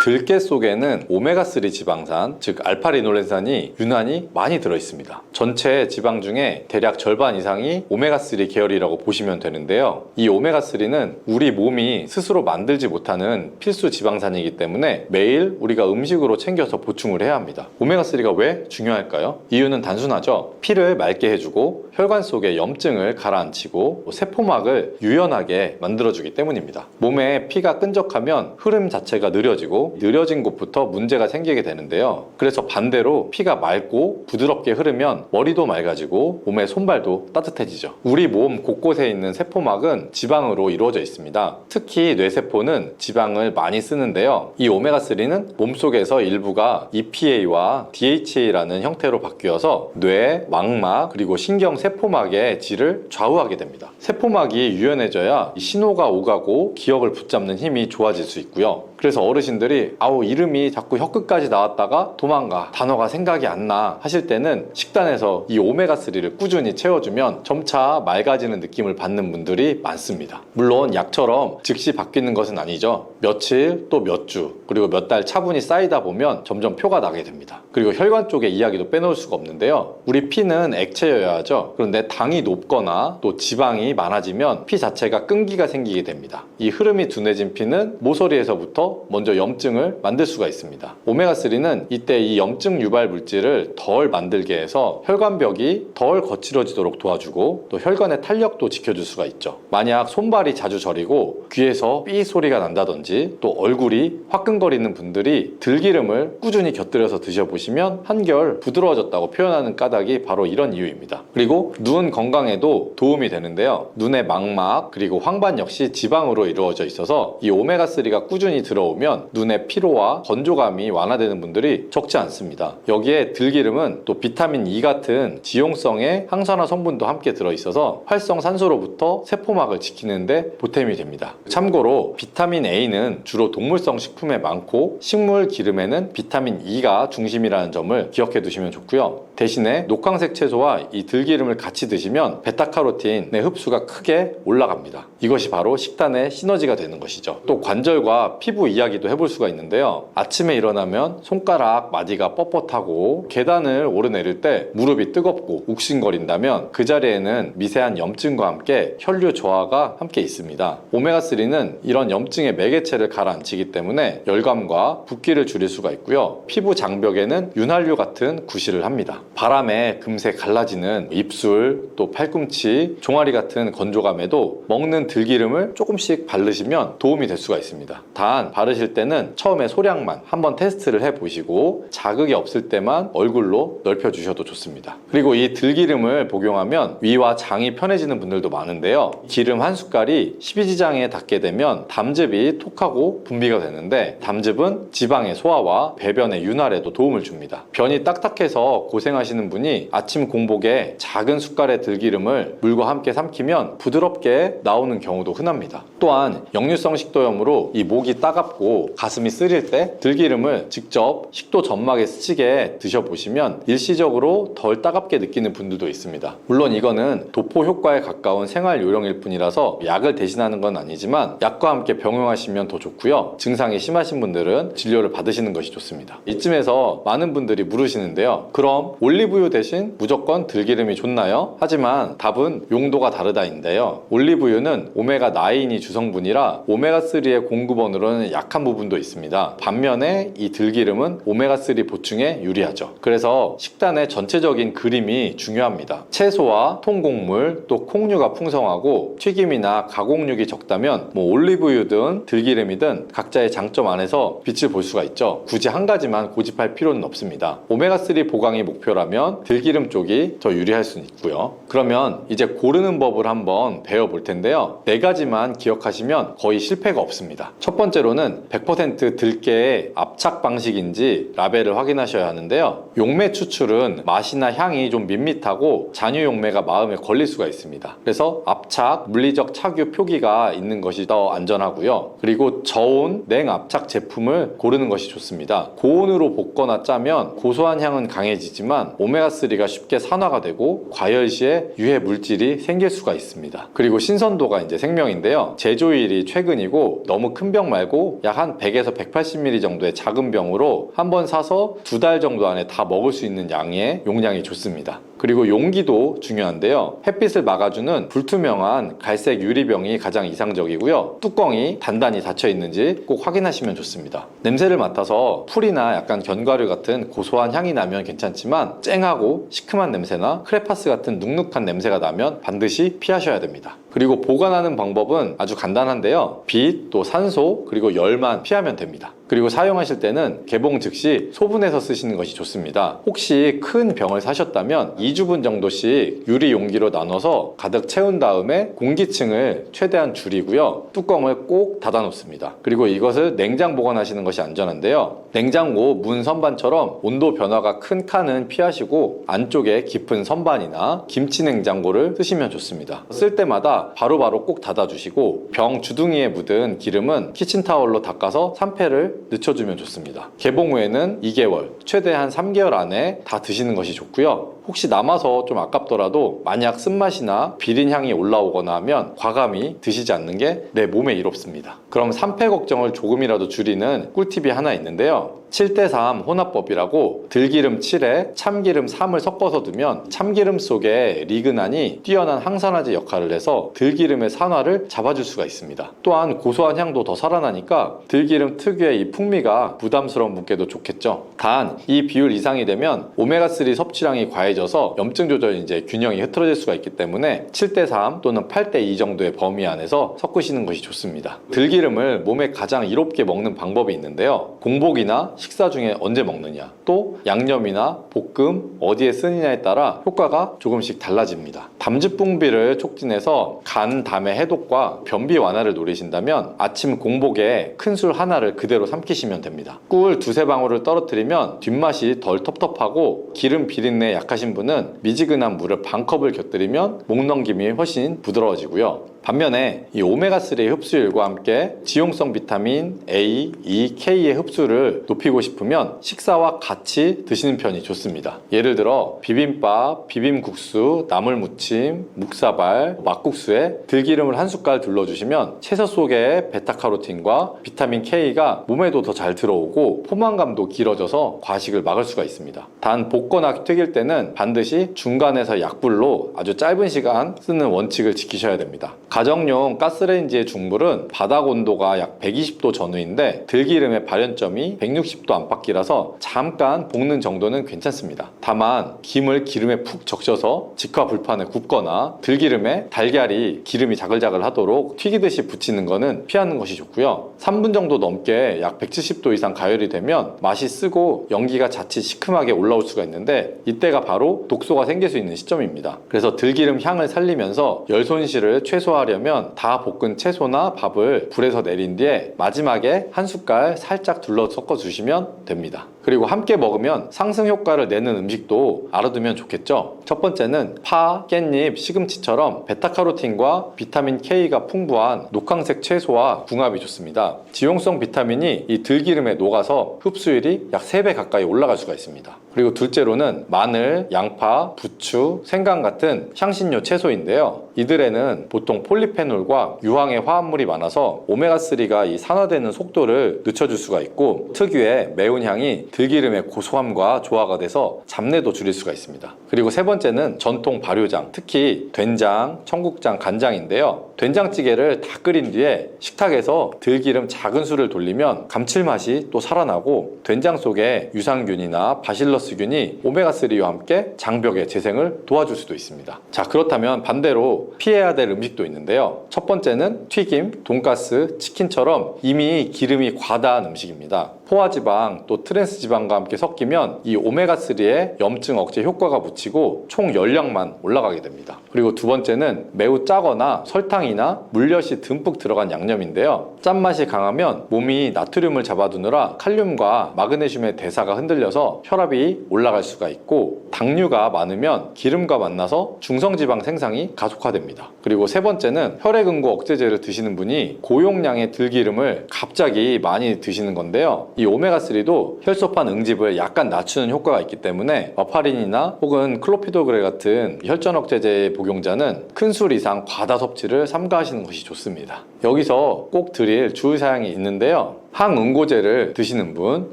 들깨 속에는 오메가3 지방산, 즉 알파리놀렌산이 유난히 많이 들어있습니다. 전체 지방 중에 대략 절반 이상이 오메가3 계열이라고 보시면 되는데요. 이 오메가3는 우리 몸이 스스로 만들지 못하는 필수 지방산이기 때문에 매일 우리가 음식으로 챙겨서 보충을 해야 합니다. 오메가3가 왜 중요할까요? 이유는 단순하죠. 피를 맑게 해주고 혈관 속의 염증을 가라앉히고 세포막을 유연하게 만들어주기 때문입니다. 몸에 피가 끈적하면 흐름 자체가 느려지고 느려진 곳부터 문제가 생기게 되는데요. 그래서 반대로 피가 맑고 부드럽게 흐르면 머리도 맑아지고 몸의 손발도 따뜻해지죠. 우리 몸 곳곳에 있는 세포막은 지방으로 이루어져 있습니다. 특히 뇌세포는 지방을 많이 쓰는데요. 이 오메가3는 몸속에서 일부가 EPA와 DHA라는 형태로 바뀌어서 뇌, 망막, 그리고 신경 세포막의 질을 좌우하게 됩니다. 세포막이 유연해져야 신호가 오가고 기억을 붙잡는 힘이 좋아질 수 있고요. 그래서 어르신들이 아우 이름이 자꾸 혀끝까지 나왔다가 도망가, 단어가 생각이 안 나 하실 때는 식단에서 이 오메가3를 꾸준히 채워주면 점차 맑아지는 느낌을 받는 분들이 많습니다. 물론 약처럼 즉시 바뀌는 것은 아니죠. 며칠 또 몇 주 그리고 몇 달 차분히 쌓이다 보면 점점 표가 나게 됩니다. 그리고 혈관 쪽의 이야기도 빼놓을 수가 없는데요. 우리 피는 액체여야 하죠. 그런데 당이 높거나 또 지방이 많아지면 피 자체가 끈기가 생기게 됩니다. 이 흐름이 둔해진 피는 모서리에서부터 먼저 염증을 만들 수가 있습니다. 오메가3는 이때 이 염증 유발 물질을 덜 만들게 해서 혈관벽이 덜 거칠어지도록 도와주고 또 혈관의 탄력도 지켜줄 수가 있죠. 만약 손발이 자주 저리고 귀에서 삐 소리가 난다든지 또 얼굴이 화끈거리는 분들이 들기름을 꾸준히 곁들여서 드셔보시면 한결 부드러워졌다고 표현하는 까닭이 바로 이런 이유입니다. 그리고 눈 건강에도 도움이 되는데요. 눈의 망막 그리고 황반 역시 지방으로 이루어져 있어서 이 오메가3가 꾸준히 들어오면 눈의 피로와 건조감이 완화되는 분들이 적지 않습니다. 여기에 들기름은 또 비타민 E 같은 지용성의 항산화 성분도 함께 들어있어서 활성산소로부터 세포막을 지키는데 보탬이 됩니다. 참고로 비타민 A는 주로 동물성 식품에 많고 식물 기름에는 비타민 E가 중심이라는 점을 기억해 두시면 좋고요. 대신에 녹황색 채소와 이 들기름을 같이 드시면 베타카로틴의 흡수가 크게 올라갑니다. 이것이 바로 식단의 시너지가 되는 것이죠. 또 관절과 피부 이야기도 해볼 수가 있는데요. 아침에 일어나면 손가락 마디가 뻣뻣하고 계단을 오르내릴 때 무릎이 뜨겁고 욱신거린다면 그 자리에는 미세한 염증과 함께 혈류 저하가 함께 있습니다. 오메가3는 이런 염증의 매개체를 가라앉히기 때문에 열감과 붓기를 줄일 수가 있고요. 피부 장벽에는 윤활유 같은 구실을 합니다. 바람에 금세 갈라지는 입술, 또 팔꿈치, 종아리 같은 건조감에도 먹는 들기름을 조금씩 바르시면 도움이 될 수가 있습니다. 단 바르실 때는 처음에 소량만 한번 테스트를 해보시고 자극이 없을 때만 얼굴로 넓혀주셔도 좋습니다. 그리고 이 들기름을 복용하면 위와 장이 편해지는 분들도 많은데요. 기름 한 숟갈이 십이지장에 닿게 되면 담즙이 톡하고 분비가 되는데 담즙은 지방의 소화와 배변의 윤활에도 도움을 줍니다. 변이 딱딱해서 고생하시는 분이 아침 공복에 작은 숟갈의 들기름을 물과 함께 삼키면 부드럽게 나오는 경우도 흔합니다. 또한 역류성 식도염으로 이 목이 따갑고 가슴이 쓰릴 때 들기름을 직접 식도 점막에 스치게 드셔보시면 일시적으로 덜 따갑게 느끼는 분들도 있습니다. 물론 이거는 도포 효과에 가까운 생활 요령일 뿐이라서 약을 대신하는 건 아니지만 약과 함께 병용하시면 더 좋고요. 증상이 심하신 분들은 진료를 받으시는 것이 좋습니다. 이쯤에서 많은 분들이 물으시는데요. 그럼 올리브유 대신 무조건 들기름이 좋나요? 하지만 답은 용도가 다르다인데요. 올리브유는 오메가9이 주성분이라 오메가3의 공급원으로는 약한 부분도 있습니다. 반면에 이 들기름은 오메가3 보충에 유리하죠. 그래서 식단의 전체적인 그림이 중요합니다. 채소와 통곡물 또 콩류가 풍성하고 튀김이나 가공육이 적다면 올리브유든 들기름이든 각자의 장점 안에서 빛을 볼 수가 있죠. 굳이 한 가지만 고집할 필요는 없습니다. 오메가3 보강이 목표 목표라면 들기름 쪽이 더 유리할 수는 있고요. 그러면 이제 고르는 법을 한번 배워볼 텐데요. 4가지만 기억하시면 거의 실패가 없습니다. 첫 번째로는 100% 들깨의 압착 방식인지 라벨을 확인하셔야 하는데요. 용매 추출은 맛이나 향이 좀 밋밋하고 잔유 용매가 마음에 걸릴 수가 있습니다. 그래서 압착, 물리적 착유 표기가 있는 것이 더 안전하고요. 그리고 저온, 냉압착 제품을 고르는 것이 좋습니다. 고온으로 볶거나 짜면 고소한 향은 강해지지만 오메가3가 쉽게 산화가 되고 과열 시에 유해 물질이 생길 수가 있습니다. 그리고 신선도가 이제 생명인데요. 제조일이 최근이고 너무 큰 병 말고 약 한 100에서 180ml 정도의 작은 병으로 한번 사서 2달 정도 안에 다 먹을 수 있는 양의 용량이 좋습니다. 그리고 용기도 중요한데요. 햇빛을 막아주는 불투명한 갈색 유리병이 가장 이상적이고요. 뚜껑이 단단히 닫혀 있는지 꼭 확인하시면 좋습니다. 냄새를 맡아서 풀이나 약간 견과류 같은 고소한 향이 나면 괜찮지만 쨍하고 시큼한 냄새나 크레파스 같은 눅눅한 냄새가 나면 반드시 피하셔야 됩니다. 그리고 보관하는 방법은 아주 간단한데요. 빛, 또 산소, 그리고 열만 피하면 됩니다. 그리고 사용하실 때는 개봉 즉시 소분해서 쓰시는 것이 좋습니다. 혹시 큰 병을 사셨다면 2주분 정도씩 유리 용기로 나눠서 가득 채운 다음에 공기층을 최대한 줄이고요. 뚜껑을 꼭 닫아 놓습니다. 그리고 이것을 냉장 보관하시는 것이 안전한데요. 냉장고 문 선반처럼 온도 변화가 큰 칸은 피하시고 안쪽에 깊은 선반이나 김치 냉장고를 쓰시면 좋습니다. 쓸 때마다 바로바로 꼭 닫아주시고 병 주둥이에 묻은 기름은 키친타월로 닦아서 산패를 늦춰주면 좋습니다. 개봉 후에는 2개월, 최대한 3개월 안에 다 드시는 것이 좋고요. 혹시 남아서 좀 아깝더라도 만약 쓴맛이나 비린 향이 올라오거나 하면 과감히 드시지 않는 게 내 몸에 이롭습니다. 그럼 산패 걱정을 조금이라도 줄이는 꿀팁이 하나 있는데요. 7대3 혼합법이라고 들기름 7에 참기름 3을 섞어서 두면 참기름 속에 리그난이 뛰어난 항산화제 역할을 해서 들기름의 산화를 잡아줄 수가 있습니다. 또한 고소한 향도 더 살아나니까 들기름 특유의 이 풍미가 부담스러운 분께도 좋겠죠. 단 이 비율 이상이 되면 오메가3 섭취량이 과해져서 염증 조절 이제 균형이 흐트러질 수가 있기 때문에 7대3 또는 8대2 정도의 범위 안에서 섞으시는 것이 좋습니다. 들기름을 몸에 가장 이롭게 먹는 방법이 있는데요. 공복이나 식사 중에 언제 먹느냐, 또 양념이나 볶음 어디에 쓰느냐에 따라 효과가 조금씩 달라집니다. 담즙 분비를 촉진해서 간, 담의 해독과 변비 완화를 노리신다면 아침 공복에 큰 술 하나를 그대로 삼키시면 됩니다. 꿀 2-3방울을 떨어뜨리면 뒷맛이 덜 텁텁하고 기름 비린내에 약하신 분은 미지근한 물을 반 컵을 곁들이면 목 넘김이 훨씬 부드러워지고요. 반면에 이 오메가3의 흡수율과 함께 지용성 비타민 A, E, K의 흡수를 높이고 싶으면 식사와 같이 드시는 편이 좋습니다. 예를 들어 비빔밥, 비빔국수, 나물무침, 묵사발, 막국수에 들기름을 한 숟갈 둘러주시면 채소 속의 베타카로틴과 비타민 K가 몸에도 더 잘 들어오고 포만감도 길어져서 과식을 막을 수가 있습니다. 단 볶거나 튀길 때는 반드시 중간에서 약불로 아주 짧은 시간 쓰는 원칙을 지키셔야 됩니다. 가정용 가스레인지의 중불은 바닥 온도가 약 120도 전후인데 들기름의 발연점이 160도 안팎이라서 잠깐 볶는 정도는 괜찮습니다. 다만 김을 기름에 푹 적셔서 직화 불판에 굽거나 들기름에 달걀이 기름이 자글자글 하도록 튀기듯이 붙이는 것은 피하는 것이 좋고요. 3분 정도 넘게 약 170도 이상 가열이 되면 맛이 쓰고 연기가 자칫 시큼하게 올라올 수가 있는데 이때가 바로 독소가 생길 수 있는 시점입니다. 그래서 들기름 향을 살리면서 열 손실을 최소화하려면 다 볶은 채소나 밥을 불에서 내린 뒤에 마지막에 한 숟갈 살짝 둘러 섞어 주시면 됩니다. 그리고 함께 먹으면 상승 효과를 내는 음식도 알아두면 좋겠죠. 첫 번째는 파, 깻잎, 시금치처럼 베타카로틴과 비타민 K가 풍부한 녹황색 채소와 궁합이 좋습니다. 지용성 비타민이 이 들기름에 녹아서 흡수율이 약 3배 가까이 올라갈 수가 있습니다. 그리고 둘째로는 마늘, 양파, 부추, 생강 같은 향신료 채소인데요. 이들에는 보통 폴리페놀과 유황의 화합물이 많아서 오메가3가 이 산화되는 속도를 늦춰줄 수가 있고 특유의 매운 향이 들기름의 고소함과 조화가 돼서 잡내도 줄일 수가 있습니다. 그리고 세 번째는 전통 발효장, 특히 된장, 청국장, 간장인데요. 된장찌개를 다 끓인 뒤에 식탁에서 들기름 작은 술을 돌리면 감칠맛이 또 살아나고 된장 속에 유산균이나 바실러스균이 오메가3와 함께 장벽의 재생을 도와줄 수도 있습니다. 자, 그렇다면 반대로 피해야 될 음식도 있는데요. 첫 번째는 튀김, 돈가스, 치킨처럼 이미 기름이 과다한 음식입니다. 포화지방 또 트랜스지방과 함께 섞이면 이 오메가3의 염증 억제 효과가 묻히고 총 열량만 올라가게 됩니다. 그리고 두 번째는 매우 짜거나 설탕이나 물엿이 듬뿍 들어간 양념인데요. 짠맛이 강하면 몸이 나트륨을 잡아두느라 칼륨과 마그네슘의 대사가 흔들려서 혈압이 올라갈 수가 있고, 당류가 많으면 기름과 만나서 중성지방 생산이 가속화됩니다. 그리고 세 번째는 혈액응고 억제제를 드시는 분이 고용량의 들기름을 갑자기 많이 드시는 건데요. 이 오메가3도 혈소판 응집을 약간 낮추는 효과가 있기 때문에 와파린이나 혹은 클로피도그레 같은 혈전 억제제 복용자는 큰 술 이상 과다 섭취를 삼가하시는 것이 좋습니다. 여기서 꼭 드릴 주의사항이 있는데요. 항응고제를 드시는 분,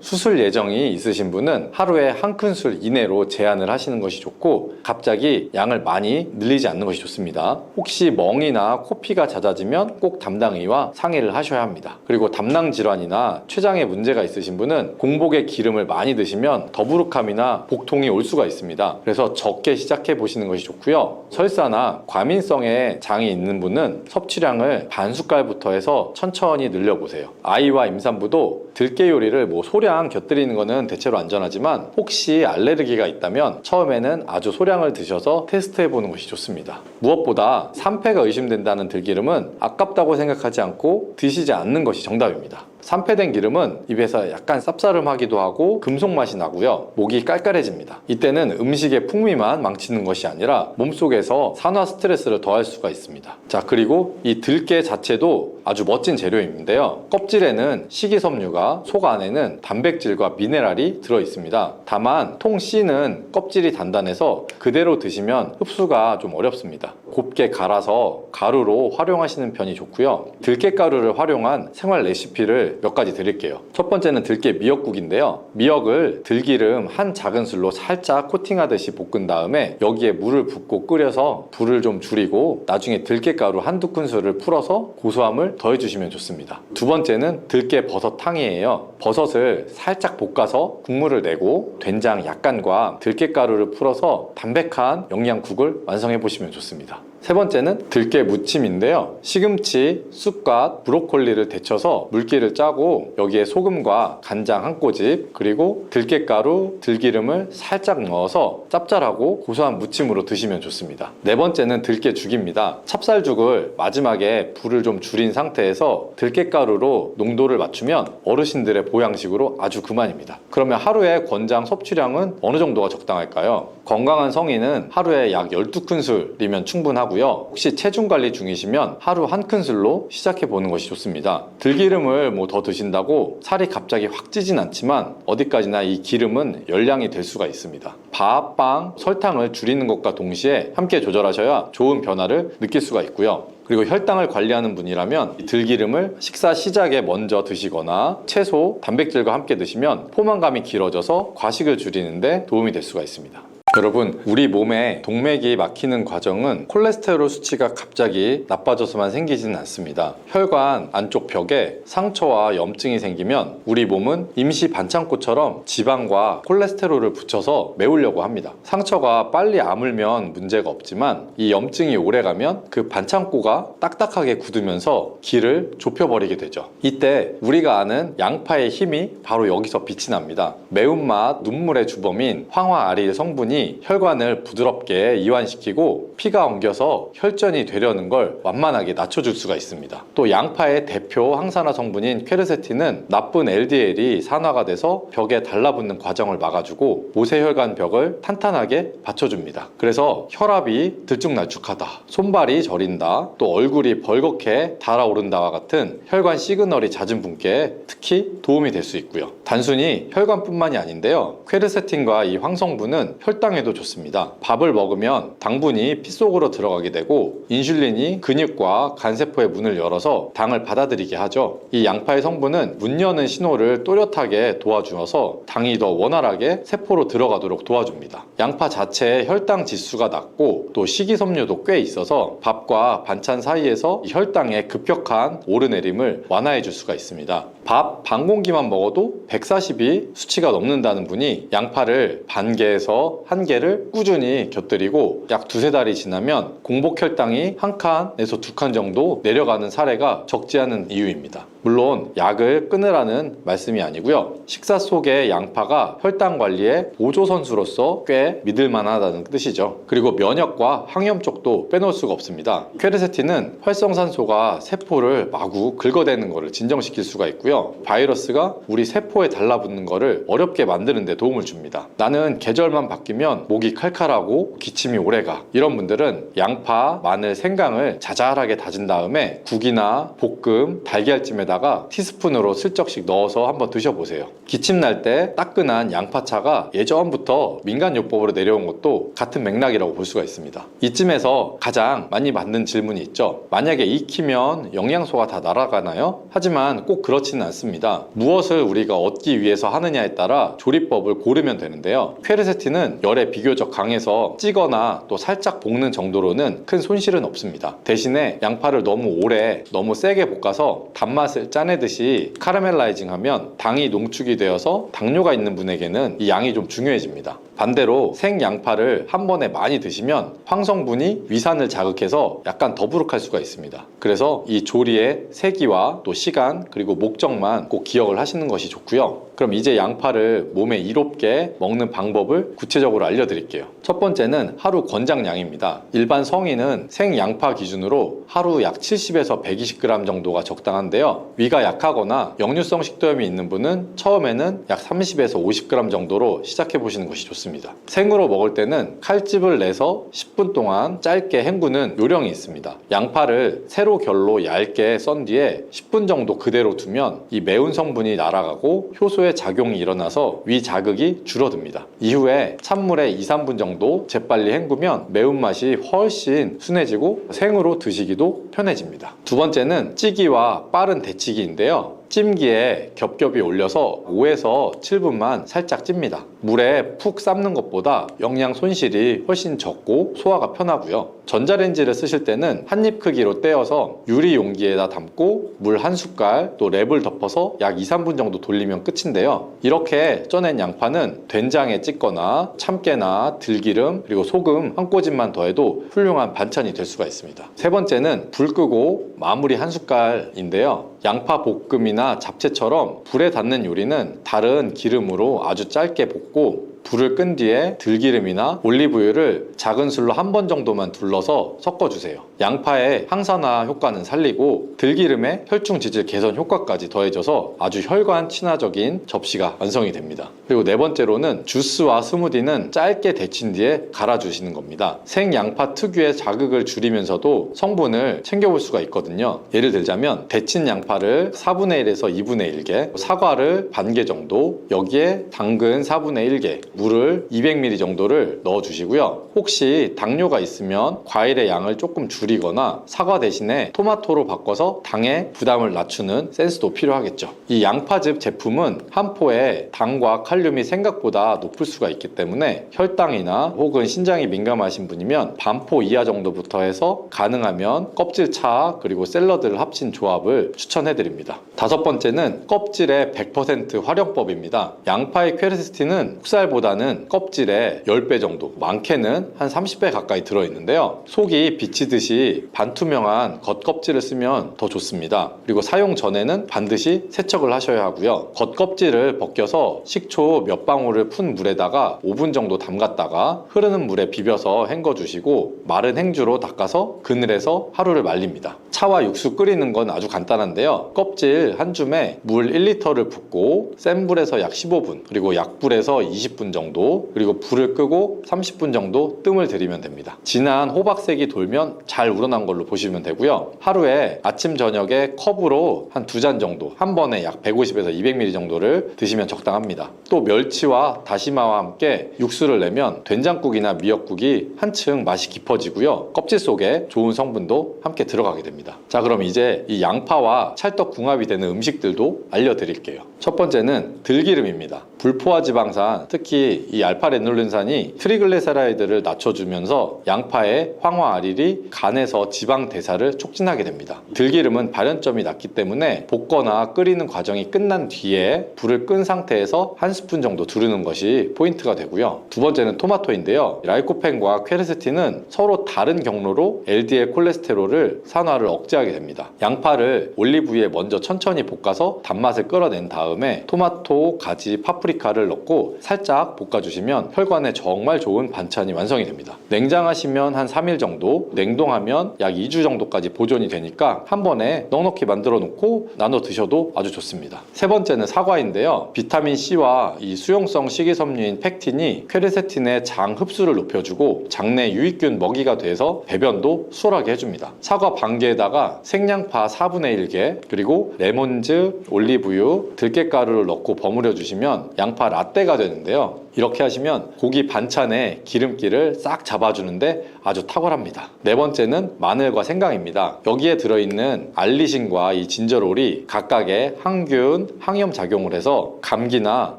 수술 예정이 있으신 분은 하루에 한 큰술 이내로 제한을 하시는 것이 좋고, 갑자기 양을 많이 늘리지 않는 것이 좋습니다. 혹시 멍이나 코피가 잦아지면 꼭 담당의와 상의를 하셔야 합니다. 그리고 담낭 질환이나 췌장에 문제가 있으신 분은 공복에 기름을 많이 드시면 더부룩함이나 복통이 올 수가 있습니다. 그래서 적게 시작해 보시는 것이 좋고요. 설사나 과민성의 장이 있는 분은 섭취량을 반 숟갈부터 해서 천천히 늘려보세요. 아이와 임산부도 들깨 요리를 소량 곁들이는 것은 대체로 안전하지만, 혹시 알레르기가 있다면 처음에는 아주 소량을 드셔서 테스트해 보는 것이 좋습니다. 무엇보다 산패가 의심된다는 들기름은 아깝다고 생각하지 않고 드시지 않는 것이 정답입니다. 산패된 기름은 입에서 약간 쌉싸름하기도 하고 금속 맛이 나고요. 목이 깔깔해집니다. 이때는 음식의 풍미만 망치는 것이 아니라 몸속에서 산화 스트레스를 더할 수가 있습니다. 자, 그리고 이 들깨 자체도 아주 멋진 재료인데요. 껍질에는 식이섬유가, 속 안에는 단백질과 미네랄이 들어 있습니다. 다만 통 C는 껍질이 단단해서 그대로 드시면 흡수가 좀 어렵습니다. 곱게 갈아서 가루로 활용하시는 편이 좋고요. 들깨 가루를 활용한 생활 레시피를 몇 가지 드릴게요. 첫 번째는 들깨 미역국인데요. 미역을 들기름 한 작은술로 살짝 코팅하듯이 볶은 다음에 여기에 물을 붓고 끓여서 불을 좀 줄이고 나중에 들깨가루 한두 큰술을 풀어서 고소함을 더해주시면 좋습니다. 두 번째는 들깨 버섯탕이에요. 버섯을 살짝 볶아서 국물을 내고 된장 약간과 들깨가루를 풀어서 담백한 영양국을 완성해 보시면 좋습니다. 세 번째는 들깨 무침인데요. 시금치, 쑥갓, 브로콜리를 데쳐서 물기를 짜고 여기에 소금과 간장 한 꼬집, 그리고 들깨가루, 들기름을 살짝 넣어서 짭짤하고 고소한 무침으로 드시면 좋습니다. 네 번째는 들깨죽입니다. 찹쌀죽을 마지막에 불을 좀 줄인 상태에서 들깨가루로 농도를 맞추면 어르신들의 보양식으로 아주 그만입니다. 그러면 하루에 권장 섭취량은 어느 정도가 적당할까요? 건강한 성인은 하루에 약 12큰술이면 충분하고요. 혹시 체중 관리 중이시면 하루 한 큰술로 시작해 보는 것이 좋습니다. 들기름을 더 드신다고 살이 갑자기 확 찌진 않지만 어디까지나 이 기름은 열량이 될 수가 있습니다. 밥, 빵, 설탕을 줄이는 것과 동시에 함께 조절하셔야 좋은 변화를 느낄 수가 있고요. 그리고 혈당을 관리하는 분이라면 들기름을 식사 시작에 먼저 드시거나 채소, 단백질과 함께 드시면 포만감이 길어져서 과식을 줄이는데 도움이 될 수가 있습니다. 여러분, 우리 몸에 동맥이 막히는 과정은 콜레스테롤 수치가 갑자기 나빠져서만 생기지는 않습니다. 혈관 안쪽 벽에 상처와 염증이 생기면 우리 몸은 임시 반창고처럼 지방과 콜레스테롤을 붙여서 메우려고 합니다. 상처가 빨리 아물면 문제가 없지만 이 염증이 오래가면 그 반창고가 딱딱하게 굳으면서 길을 좁혀버리게 되죠. 이때 우리가 아는 양파의 힘이 바로 여기서 빛이 납니다. 매운맛, 눈물의 주범인 황화아릴 성분이 혈관을 부드럽게 이완시키고 피가 엉겨서 혈전이 되려는 걸 완만하게 낮춰줄 수가 있습니다. 또 양파의 대표 항산화 성분인 퀘르세틴은 나쁜 LDL이 산화가 돼서 벽에 달라붙는 과정을 막아주고 모세혈관 벽을 탄탄하게 받쳐줍니다. 그래서 혈압이 들쭉날쭉하다, 손발이 저린다, 또 얼굴이 벌겋게 달아오른다와 같은 혈관 시그널이 잦은 분께 특히 도움이 될 수 있고요. 단순히 혈관뿐만이 아닌데요. 퀘르세틴과 이 황성분은 혈당에도 좋습니다. 밥을 먹으면 당분이 피 속으로 들어가게 되고 인슐린이 근육과 간세포의 문을 열어서 당을 받아들이게 하죠. 이 양파의 성분은 문 여는 신호를 또렷하게 도와주어서 당이 더 원활하게 세포로 들어가도록 도와줍니다. 양파 자체의 혈당 지수가 낮고 또 식이섬유도 꽤 있어서 밥과 반찬 사이에서 혈당의 급격한 오르내림을 완화해 줄 수가 있습니다. 밥 반 공기만 먹어도 140이 수치가 넘는다는 분이 양파를 반 개에서 한 개를 꾸준히 곁들이고 약 두세 달이 지나면 공복 혈당이 한 칸에서 두 칸 정도 내려가는 사례가 적지 않은 이유입니다. 물론 약을 끊으라는 말씀이 아니고요. 식사 속의 양파가 혈당 관리의 보조선수로서 꽤 믿을만하다는 뜻이죠. 그리고 면역과 항염 쪽도 빼놓을 수가 없습니다. 퀘르세틴은 활성산소가 세포를 마구 긁어대는 것을 진정시킬 수가 있고요. 바이러스가 우리 세포에 달라붙는 것을 어렵게 만드는 데 도움을 줍니다. 나는 계절만 바뀌면 목이 칼칼하고 기침이 오래가, 이런 분들은 양파, 마늘, 생강을 자잘하게 다진 다음에 국이나 볶음, 달걀찜에다가 티스푼으로 슬쩍씩 넣어서 한번 드셔보세요. 기침 날 때 따끈한 양파차가 예전부터 민간요법으로 내려온 것도 같은 맥락이라고 볼 수가 있습니다. 이쯤에서 가장 많이 받는 질문이 있죠. 만약에 익히면 영양소가 다 날아가나요? 하지만 꼭 그렇지는 않습니다. 무엇을 우리가 얻기 위해서 하느냐에 따라 조리법을 고르면 되는데요. 퀘르세틴은 열에 비교적 강해서 찌거나 또 살짝 볶는 정도로는 큰 손실은 없습니다. 대신에 양파를 너무 오래, 너무 세게 볶아서 단맛을 짜내듯이 카라멜라이징하면 당이 농축이 되어서 당뇨가 있는 분에게는 이 양이 좀 중요해집니다. 반대로 생양파를 한 번에 많이 드시면 황성분이 위산을 자극해서 약간 더부룩할 수가 있습니다. 그래서 이 조리의 세기와 또 시간 그리고 목적만 꼭 기억을 하시는 것이 좋고요. 그럼 이제 양파를 몸에 이롭게 먹는 방법을 구체적으로 알려드릴게요. 첫 번째는 하루 권장량입니다. 일반 성인은 생양파 기준으로 하루 약 70에서 120g 정도가 적당한데요. 위가 약하거나 역류성 식도염이 있는 분은 처음에는 약 30에서 50g 정도로 시작해 보시는 것이 좋습니다. 생으로 먹을 때는 칼집을 내서 10분 동안 짧게 헹구는 요령이 있습니다. 양파를 세로 결로 얇게 썬 뒤에 10분 정도 그대로 두면 이 매운 성분이 날아가고 효소의 작용이 일어나서 위 자극이 줄어듭니다. 이후에 찬물에 2, 3분 정도 재빨리 헹구면 매운맛이 훨씬 순해지고 생으로 드시기도 편해집니다. 두 번째는 찌기와 빠른 데치기인데요. 찜기에 겹겹이 올려서 5에서 7분만 살짝 찝니다. 물에 푹 삶는 것보다 영양 손실이 훨씬 적고 소화가 편하고요. 전자레인지를 쓰실 때는 한입 크기로 떼어서 유리 용기에다 담고 물 한 숟갈 또 랩을 덮어서 약 2, 3분 정도 돌리면 끝인데요. 이렇게 쪄낸 양파는 된장에 찍거나 참깨나 들기름 그리고 소금 한 꼬집만 더해도 훌륭한 반찬이 될 수가 있습니다. 세 번째는 불 끄고 마무리 한 숟갈인데요. 양파 볶음이나 잡채처럼 불에 닿는 요리는 다른 기름으로 아주 짧게 볶고 불을 끈 뒤에 들기름이나 올리브유를 작은 술로 한 번 정도만 둘러서 섞어주세요. 양파의 항산화 효과는 살리고 들기름의 혈중 지질 개선 효과까지 더해져서 아주 혈관 친화적인 접시가 완성이 됩니다. 그리고 네 번째로는 주스와 스무디는 짧게 데친 뒤에 갈아주시는 겁니다. 생양파 특유의 자극을 줄이면서도 성분을 챙겨볼 수가 있거든요. 예를 들자면 데친 양파를 4분의 1에서 2분의 1개, 사과를 반 개 정도, 여기에 당근 4분의 1개, 물을 200ml 정도를 넣어주시고요. 혹시 당뇨가 있으면 과일의 양을 조금 줄이거나 사과 대신에 토마토로 바꿔서 당의 부담을 낮추는 센스도 필요하겠죠. 이 양파즙 제품은 한 포에 당과 칼륨이 생각보다 높을 수가 있기 때문에 혈당이나 혹은 신장이 민감하신 분이면 반포 이하 정도부터 해서 가능하면 껍질차 그리고 샐러드를 합친 조합을 추천해드립니다. 다섯 번째는 껍질의 100% 활용법입니다. 양파의 퀘르세틴은 흑살보다는 껍질의 10배 정도, 많게는 한 30배 가까이 들어있는데요. 속이 비치듯이 반투명한 겉껍질을 쓰면 더 좋습니다. 그리고 사용 전에는 반드시 세척을 하셔야 하고요. 겉껍질을 벗겨서 식초 몇 방울을 푼 물에다가 5분 정도 담갔다가 흐르는 물에 비벼서 헹궈주시고 마른 행주로 닦아서 그늘에서 하루를 말립니다. 차와 육수 끓이는 건 아주 간단한데요. 껍질 한 줌에 물 1리터를 붓고 센 불에서 약 15분 그리고 약불에서 20분 정도 그리고 불을 끄고 30분 정도 뜸을 들이면 됩니다. 진한 호박색이 돌면 잘 우러난 걸로 보시면 되고요. 하루에 아침 저녁에 컵으로 한 2잔 정도 한 번에 약 150에서 200ml 정도를 드시면 적당합니다. 또 멸치와 다시마와 함께 육수를 내면 된장국이나 미역국이 한층 맛이 깊어지고요. 껍질 속에 좋은 성분도 함께 들어가게 됩니다. 자, 그럼 이제 이 양파와 찰떡궁합이 되는 음식들도 알려드릴게요. 첫 번째는 들기름입니다. 불포화 지방산, 특히 이 알파레놀린산이 트리글리세라이드를 낮춰주면서 양파의 황화알이 간에서 지방 대사를 촉진하게 됩니다. 들기름은 발연점이 낮기 때문에 볶거나 끓이는 과정이 끝난 뒤에 불을 끈 상태에서 한 스푼 정도 두르는 것이 포인트가 되고요. 두 번째는 토마토인데요. 라이코펜과 퀘르세틴은 서로 다른 경로로 LDL 콜레스테롤을 산화를 억제하게 됩니다. 양파를 올리브유에 먼저 천천히 볶아서 단맛을 끌어낸 다음에 토마토, 가지, 파프리카를 넣고 살짝 볶아주시면 혈관에 정말 좋은 반찬이 완성이 됩니다. 냉장하시면 한 3일 정도, 냉동하면 약 2주 정도까지 보존이 되니까 한 번에 넉넉히 만들어 놓고 나눠 드셔도 아주 좋습니다. 세 번째는 사과인데요. 비타민C와 이 수용성 식이섬유인 팩틴이 퀘르세틴의 장 흡수를 높여주고 장내 유익균 먹이가 돼서 배변도 수월하게 해줍니다. 사과 반 개에다가 생양파 4분의 1개, 그리고 레몬즙, 올리브유, 들깨가루를 넣고 버무려 주시면 양파 라떼가 되는데요. 이렇게 하시면 고기 반찬에 기름기를 싹 잡아주는데 아주 탁월합니다. 네 번째는 마늘과 생강입니다. 여기에 들어있는 알리신과 이 진저롤이 각각의 항균, 항염 작용을 해서 감기나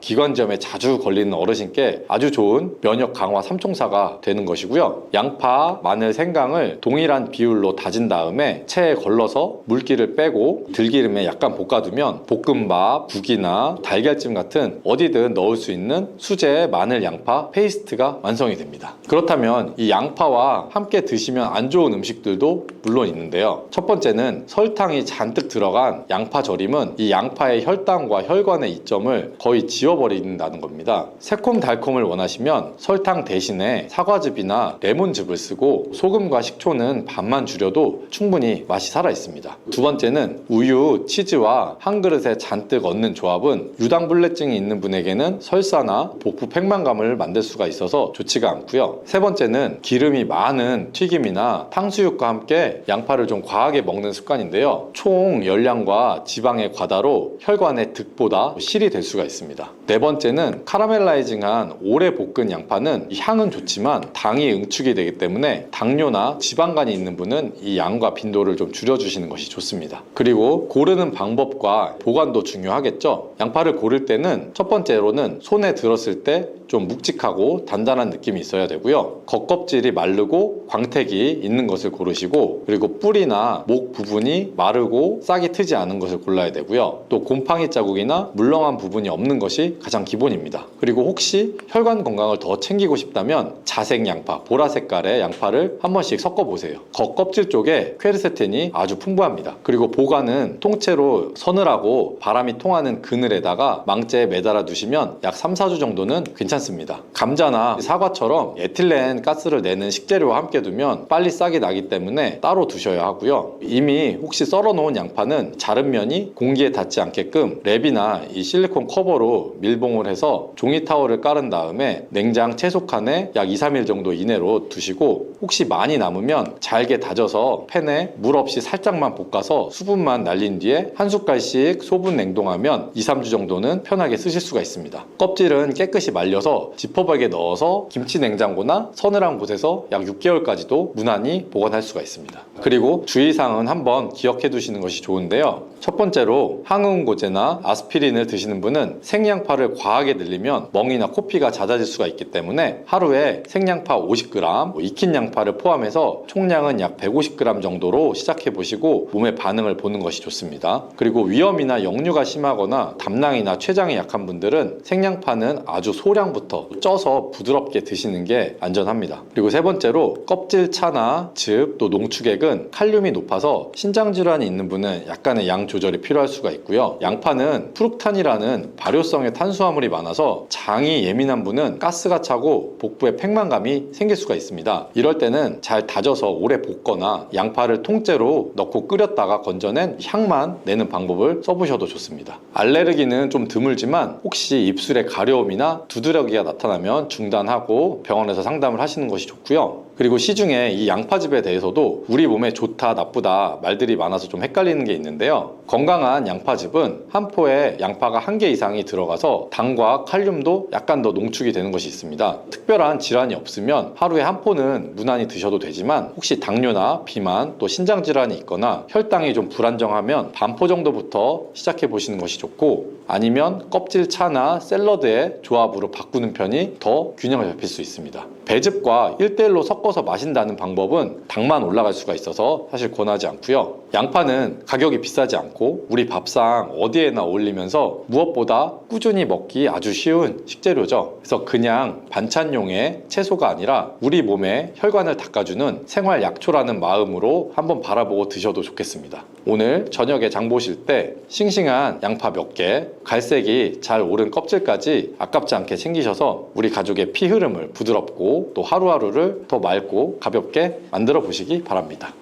기관지염에 자주 걸리는 어르신께 아주 좋은 면역 강화 삼총사가 되는 것이고요. 양파, 마늘, 생강을 동일한 비율로 다진 다음에 체에 걸러서 물기를 빼고 들기름에 약간 볶아두면 볶음밥, 국이나 달걀찜 같은 어디든 넣을 수 있는 수제 마늘 양파 페이스트가 완성이 됩니다. 그렇다면 이 양파와 함께 드시면 안 좋은 음식들도 물론 있는데요. 첫 번째는 설탕이 잔뜩 들어간 양파 절임은 이 양파의 혈당과 혈관의 이점을 거의 지워버린다는 겁니다. 새콤달콤을 원하시면 설탕 대신에 사과즙이나 레몬즙을 쓰고 소금과 식초는 반만 줄여도 충분히 맛이 살아 있습니다. 두 번째는 우유, 치즈와 한 그릇에 잔뜩 얹는 조합은 유당불내증이 있는 분에게는 설사나 복부 팽만감을 만들 수가 있어서 좋지가 않고요. 세 번째는 기름이 많은 튀김이나 탕수육과 함께 양파를 좀 과하게 먹는 습관인데요. 총 열량과 지방의 과다로 혈관의 득보다 실이 될 수가 있습니다. 네 번째는 카라멜라이징한 오래 볶은 양파는 향은 좋지만 당이 응축이 되기 때문에 당뇨나 지방간이 있는 분은 이 양과 빈도를 좀 줄여주시는 것이 좋습니다. 그리고 고르는 방법과 보관도 중요하겠죠. 양파를 고를 때는 첫 번째로는 손에 들었을 때 좀 묵직하고 단단한 느낌이 있어야 되고요. 겉껍질이 마르고 광택이 있는 것을 고르시고, 그리고 뿌리나 목 부분이 마르고 싹이 트지 않은 것을 골라야 되고요. 또 곰팡이 자국이나 물렁한 부분이 없는 것이 가장 기본입니다. 그리고 혹시 혈관 건강을 더 챙기고 싶다면 자색 양파, 보라 색깔의 양파를 한 번씩 섞어 보세요. 겉껍질 쪽에 퀘르세틴이 아주 풍부합니다. 그리고 보관은 통째로 서늘하고 바람이 통하는 그늘에다가 망재에 매달아 두시면 약 3, 4주 정도는 괜찮습니다. 감자나 사과처럼 에틸렌 가스를 내는 식재료와 함께 두면 빨리 싹이 나기 때문에 따로 두셔야 하고요. 이미 혹시 썰어 놓은 양파는 자른 면이 공기에 닿지 않게끔 랩이나 이 실리콘 커버로 밀봉을 해서 종이 타월을 깔은 다음에 냉장 채소칸에 약 2, 3일 정도 이내로 두시고, 혹시 많이 남으면 잘게 다져서 팬에 물 없이 살짝만 볶아서 수분만 날린 뒤에 한 숟갈씩 소분 냉동하면 2, 3주 정도는 편하게 쓰실 수가 있습니다. 껍질은 깨끗이 말려서 지퍼백에 넣어서 김치 냉장고나 서늘한 곳에서 약 6개월까지도 무난히 보관할 수가 있습니다. 그리고 주의사항은 한번 기억해 두시는 것이 좋은데요. 첫 번째로 항응고제나 아스피린을 드시는 분은 생양파를 과하게 늘리면 멍이나 코피가 잦아질 수가 있기 때문에 하루에 생양파 50g, 익힌 양파를 포함해서 총량은 약 150g 정도로 시작해 보시고 몸의 반응을 보는 것이 좋습니다. 그리고 위염이나 역류가 심하거나 담낭이나 췌장이 약한 분들은 생양파는 아주 소량부터 쪄서 부드럽게 드시는 게 안전합니다. 그리고 세 번째로 껍질 차나 즙, 또 농축액은 칼륨이 높아서 신장 질환이 있는 분은 약간의 양 조절이 필요할 수가 있고요. 양파는 프룩탄이라는 발효성의 탄수화물이 많아서 장이 예민한 분은 가스가 차고 복부에 팽만감이 생길 수가 있습니다. 이럴 때는 잘 다져서 오래 볶거나 양파를 통째로 넣고 끓였다가 건져낸 향만 내는 방법을 써보셔도 좋습니다. 알레르기는 좀 드물지만 혹시 입술에 가려움이나 두드러기가 나타나면 중단하고 병원에서 상담을 하시는 것이 좋고요. 그리고 시중에 이 양파즙에 대해서도 우리 몸에 좋다 나쁘다 말들이 많아서 좀 헷갈리는 게 있는데요. 건강한 양파즙은 한 포에 양파가 1개 이상이 들어가서 당과 칼륨도 약간 더 농축이 되는 것이 있습니다. 특별한 질환이 없으면 하루에 한 포는 무난히 드셔도 되지만 혹시 당뇨나 비만 또 신장 질환이 있거나 혈당이 좀 불안정하면 반포 정도부터 시작해 보시는 것이 좋고, 아니면 껍질 차나 샐러드의 조합으로 바꾸는 편이 더 균형을 잡힐 수 있습니다. 배즙과 1대1로 섞어서 마신다는 방법은 당만 올라갈 수가 있어서 사실 권하지 않고요. 양파는 가격이 비싸지 않고 우리 밥상 어디에나 어울리면서 무엇보다 꾸준히 먹기 아주 쉬운 식재료죠. 그래서 그냥 반찬용의 채소가 아니라 우리 몸의 혈관을 닦아주는 생활 약초라는 마음으로 한번 바라보고 드셔도 좋겠습니다. 오늘 저녁에 장 보실 때 싱싱한 양파 몇 개, 갈색이 잘 오른 껍질까지 아깝지 않게 챙기셔서 우리 가족의 피 흐름을 부드럽고 또 하루하루를 더 맑고 가볍게 만들어 보시기 바랍니다.